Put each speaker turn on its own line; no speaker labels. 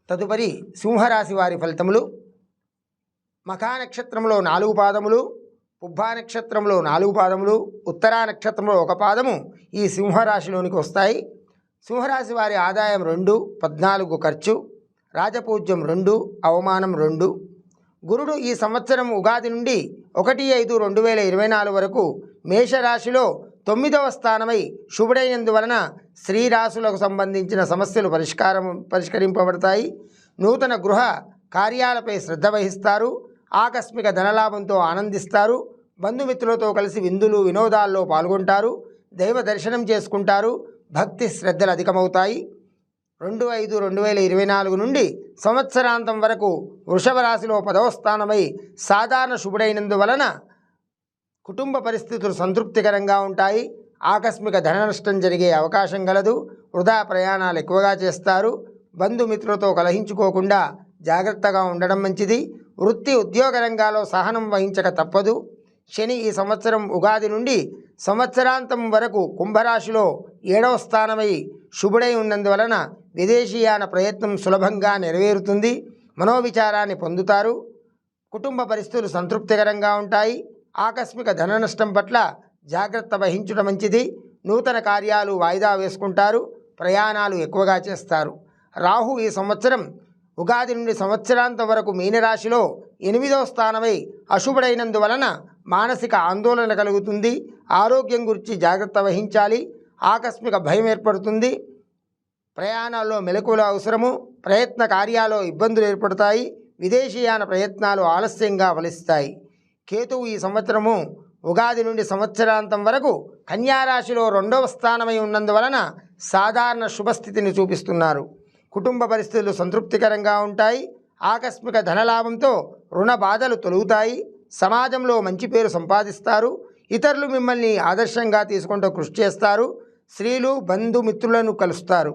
తదుపరి సింహరాశి వారి ఫలితములు. మఖా నక్షత్రంలో 4 పాదములు, పుబ్బా నక్షత్రంలో 4 పాదములు, ఉత్తరా నక్షత్రంలో 1 పాదము ఈ సింహరాశిలోనికి వస్తాయి. సింహరాశి వారి ఆదాయం 2, 14 ఖర్చు, రాజపూజ్యం 2, అవమానం 2. గురుడు ఈ సంవత్సరం ఉగాది నుండి 1/5/2024 వరకు మేషరాశిలో 9వ స్థానమై శుభుడైనందువలన స్త్రీ రాశులకు సంబంధించిన సమస్యలు పరిష్కరింపబడతాయి. నూతన గృహ కార్యాలపై శ్రద్ధ వహిస్తారు. ఆకస్మిక ధనలాభంతో ఆనందిస్తారు. బంధుమిత్రులతో కలిసి విందులు వినోదాల్లో పాల్గొంటారు. దైవ దర్శనం చేసుకుంటారు. భక్తి శ్రద్ధలు అధికమవుతాయి. 2/5/2024 నుండి సంవత్సరాంతం వరకు వృషభ రాశిలో 10వ స్థానమై సాధారణ శుభుడైనందువలన కుటుంబ పరిస్థితులు సంతృప్తికరంగా ఉంటాయి. ఆకస్మిక ధన నష్టం జరిగే అవకాశం గలదు. వృధా ప్రయాణాలు ఎక్కువగా చేస్తారు. బంధుమిత్రులతో కలహించుకోకుండా జాగ్రత్తగా ఉండడం మంచిది. వృత్తి ఉద్యోగ రంగాల్లో సహనం వహించక తప్పదు. శని ఈ సంవత్సరం ఉగాది నుండి సంవత్సరాంతం వరకు కుంభరాశిలో 7వ స్థానమై శుభుడై ఉన్నందువలన విదేశీయాన ప్రయత్నం సులభంగా నెరవేరుతుంది. మనోవిచారాన్ని పొందుతారు. కుటుంబ పరిస్థితులు సంతృప్తికరంగా ఉంటాయి. ఆకస్మిక ధన నష్టం పట్ల జాగ్రత్త వహించడం మంచిది. నూతన కార్యాలు వాయిదా వేసుకుంటారు. ప్రయాణాలు ఎక్కువగా చేస్తారు. రాహు ఈ సంవత్సరం ఉగాది నుండి సంవత్సరాంతం వరకు మీనరాశిలో 8వ స్థానమై అశుభుడైనందువలన మానసిక ఆందోళన కలుగుతుంది. ఆరోగ్యం గురించి జాగ్రత్త వహించాలి. ఆకస్మిక భయం ఏర్పడుతుంది. ప్రయాణాల్లో మెలకువలు అవసరము. ప్రయత్న కార్యాల్లో ఇబ్బందులు ఏర్పడతాయి. విదేశీయాన ప్రయత్నాలు ఆలస్యంగా ఫలిస్తాయి. కేతువు ఈ సంవత్సరము ఉగాది నుండి సంవత్సరాంతం వరకు కన్యారాశిలో 2వ స్థానమై ఉన్నందువలన సాధారణ శుభస్థితిని చూపిస్తున్నారు. కుటుంబ పరిస్థితులు సంతృప్తికరంగా ఉంటాయి. ఆకస్మిక ధనలాభంతో రుణ బాధలు తొలుగుతాయి. సమాజంలో మంచి పేరు సంపాదిస్తారు. ఇతరులు మిమ్మల్ని ఆదర్శంగా తీసుకుంటూ కృషి చేస్తారు. స్త్రీలు బంధుమిత్రులను కలుస్తారు.